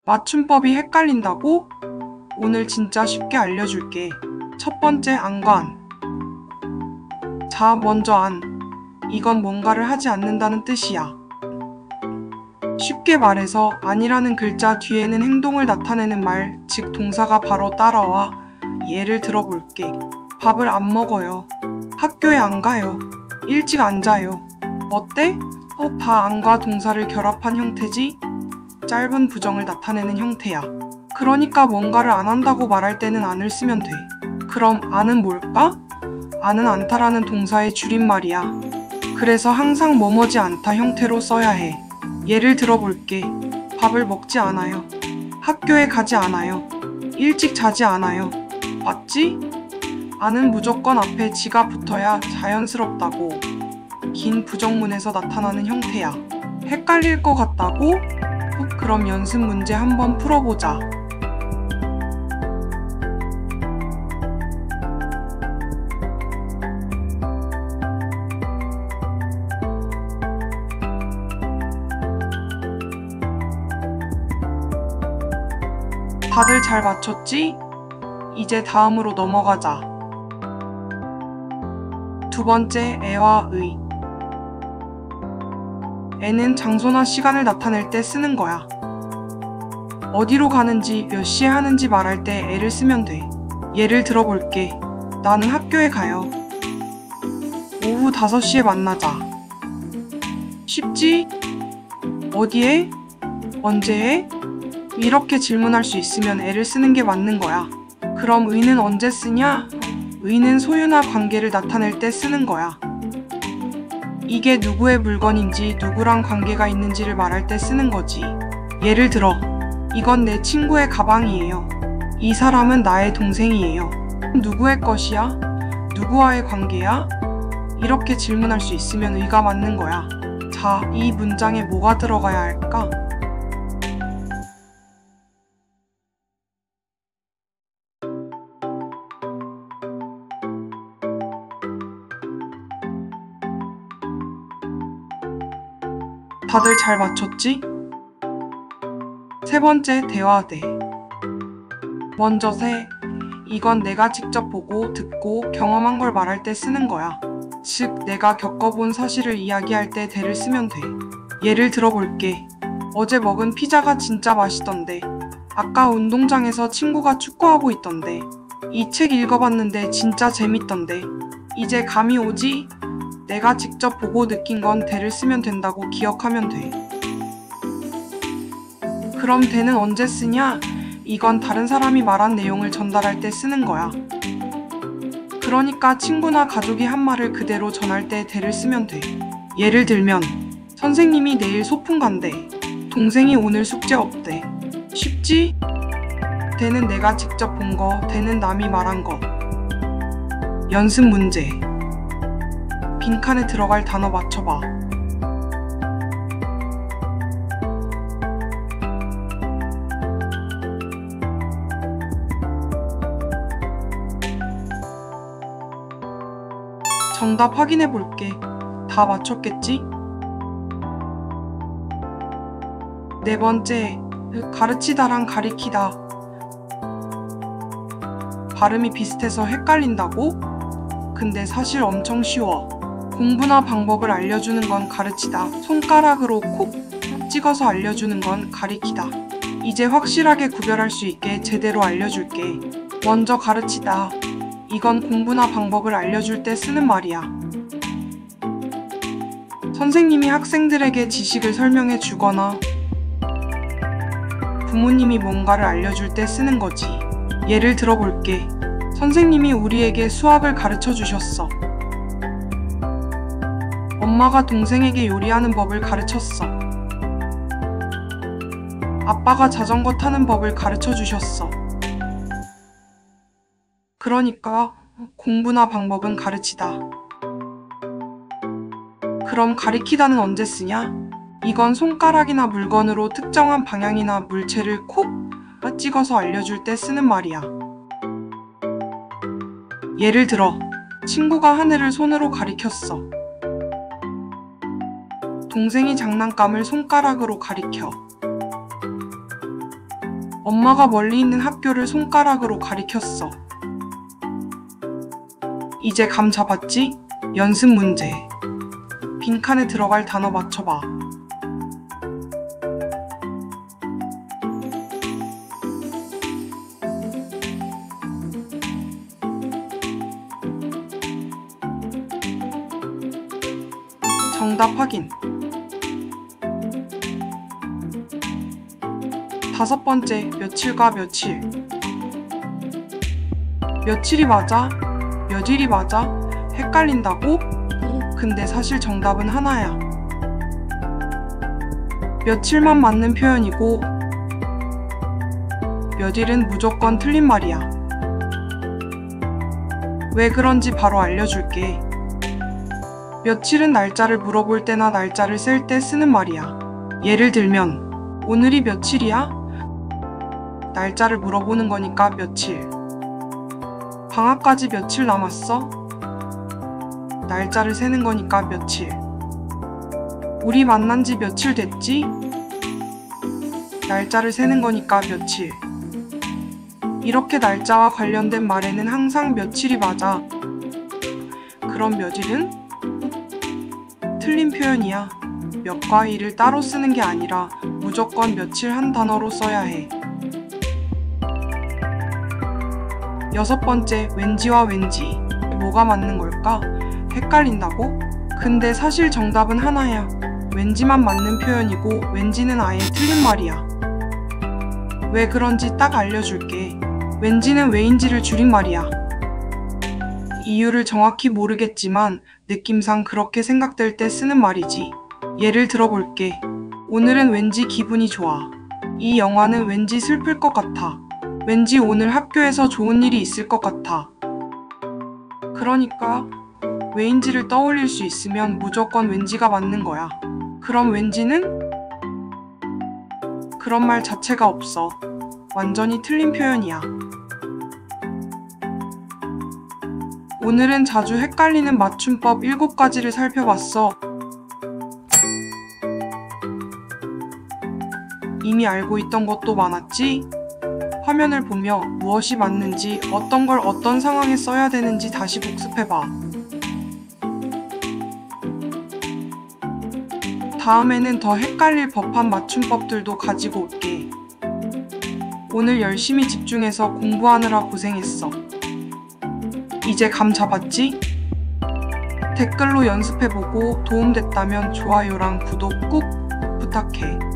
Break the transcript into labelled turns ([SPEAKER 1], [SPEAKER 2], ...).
[SPEAKER 1] 맞춤법이 헷갈린다고? 오늘 진짜 쉽게 알려줄게. 첫 번째, 안관. 자, 먼저 안. 이건 뭔가를 하지 않는다는 뜻이야. 쉽게 말해서 안이라는 글자 뒤에는 행동을 나타내는 말, 즉 동사가 바로 따라와. 예를 들어볼게. 밥을 안 먹어요. 학교에 안 가요. 일찍 안 자요. 어때? 다 안과 동사를 결합한 형태지? 짧은 부정을 나타내는 형태야. 그러니까 뭔가를 안 한다고 말할 때는 안을 쓰면 돼. 그럼 안은 뭘까? 안은 않다라는 동사의 줄임말이야. 그래서 항상 뭐뭐지 않다 형태로 써야 해. 예를 들어볼게. 밥을 먹지 않아요. 학교에 가지 않아요. 일찍 자지 않아요. 맞지? 안은 무조건 앞에 지가 붙어야 자연스럽다고. 긴 부정문에서 나타나는 형태야. 헷갈릴 것 같다고? 그럼 연습 문제 한번 풀어보자. 다들 잘 맞췄지? 이제 다음으로 넘어가자. 두 번째, 애와 의. 애는 장소나 시간을 나타낼 때 쓰는 거야. 어디로 가는지, 몇 시에 하는지 말할 때 애를 쓰면 돼. 예를 들어볼게. 나는 학교에 가요. 오후 5시에 만나자. 쉽지? 어디에? 언제 해? 이렇게 질문할 수 있으면 애를 쓰는 게 맞는 거야. 그럼 의는 언제 쓰냐? 의는 소유나 관계를 나타낼 때 쓰는 거야. 이게 누구의 물건인지 누구랑 관계가 있는지를 말할 때 쓰는 거지. 예를 들어, 이건 내 친구의 가방이에요. 이 사람은 나의 동생이에요. 누구의 것이야? 누구와의 관계야? 이렇게 질문할 수 있으면 의가 맞는 거야. 자, 이 문장에 뭐가 들어가야 할까? 다들 잘 맞췄지? 세 번째, 대화대. 먼저 세. 이건 내가 직접 보고 듣고 경험한 걸 말할 때 쓰는 거야. 즉, 내가 겪어본 사실을 이야기할 때 대를 쓰면 돼. 예를 들어볼게. 어제 먹은 피자가 진짜 맛있던데. 아까 운동장에서 친구가 축구하고 있던데. 이 책 읽어봤는데 진짜 재밌던데. 이제 감이 오지? 내가 직접 보고 느낀 건 대를 쓰면 된다고 기억하면 돼. 그럼 대는 언제 쓰냐? 이건 다른 사람이 말한 내용을 전달할 때 쓰는 거야. 그러니까 친구나 가족이 한 말을 그대로 전할 때 대를 쓰면 돼. 예를 들면, 선생님이 내일 소풍 간대. 동생이 오늘 숙제 없대. 쉽지? 대는 내가 직접 본 거, 대는 남이 말한 거. 연습 문제. 빈칸에 들어갈 단어 맞춰봐. 정답 확인해 볼게. 다 맞췄겠지? 네 번째, 가르치다랑 가리키다. 발음이 비슷해서 헷갈린다고? 근데 사실 엄청 쉬워. 공부나 방법을 알려주는 건 가르치다. 손가락으로 콕 찍어서 알려주는 건 가리키다. 이제 확실하게 구별할 수 있게 제대로 알려줄게. 먼저 가르치다. 이건 공부나 방법을 알려줄 때 쓰는 말이야. 선생님이 학생들에게 지식을 설명해 주거나 부모님이 뭔가를 알려줄 때 쓰는 거지. 예를 들어볼게. 선생님이 우리에게 수학을 가르쳐 주셨어. 엄마가 동생에게 요리하는 법을 가르쳤어. 아빠가 자전거 타는 법을 가르쳐 주셨어. 그러니까 공부나 방법은 가르치다. 그럼 가리키다는 언제 쓰냐? 이건 손가락이나 물건으로 특정한 방향이나 물체를 콕 찍어서 알려줄 때 쓰는 말이야. 예를 들어, 친구가 하늘을 손으로 가리켰어. 동생이 장난감을 손가락으로 가리켜. 엄마가 멀리 있는 학교를 손가락으로 가리켰어. 이제 감 잡았지? 연습 문제. 빈칸에 들어갈 단어 맞춰봐. 정답 확인. 5번째, 며칠과 며칠. 며칠이 맞아? 며칠이 맞아? 헷갈린다고? 근데 사실 정답은 하나야. 며칠만 맞는 표현이고 며칠은 무조건 틀린 말이야. 왜 그런지 바로 알려줄게. 며칠은 날짜를 물어볼 때나 날짜를 셀 때 쓰는 말이야. 예를 들면 오늘이 며칠이야? 날짜를 물어보는 거니까 며칠. 방학까지 며칠 남았어? 날짜를 세는 거니까 며칠. 우리 만난 지 며칠 됐지? 날짜를 세는 거니까 며칠. 이렇게 날짜와 관련된 말에는 항상 며칠이 맞아. 그럼 며칠은? 틀린 표현이야. 몇과 일을 따로 쓰는 게 아니라 무조건 며칠 한 단어로 써야 해. 6번째, 왠지와 왠지. 뭐가 맞는 걸까? 헷갈린다고? 근데 사실 정답은 하나야. 왠지만 맞는 표현이고 왠지는 아예 틀린 말이야. 왜 그런지 딱 알려줄게. 왠지는 왜인지를 줄인 말이야. 이유를 정확히 모르겠지만 느낌상 그렇게 생각될 때 쓰는 말이지. 예를 들어볼게. 오늘은 왠지 기분이 좋아. 이 영화는 왠지 슬플 것 같아. 왠지 오늘 학교에서 좋은 일이 있을 것 같아. 그러니까 왜인지를 떠올릴 수 있으면 무조건 왠지가 맞는 거야. 그럼 왠지는? 그런 말 자체가 없어. 완전히 틀린 표현이야. 오늘은 자주 헷갈리는 맞춤법 7가지를 살펴봤어. 이미 알고 있던 것도 많았지? 화면을 보며 무엇이 맞는지, 어떤 걸 어떤 상황에 써야 되는지 다시 복습해봐. 다음에는 더 헷갈릴 법한 맞춤법들도 가지고 올게. 오늘 열심히 집중해서 공부하느라 고생했어. 이제 감 잡았지? 댓글로 연습해보고 도움됐다면 좋아요랑 구독 꾹 부탁해.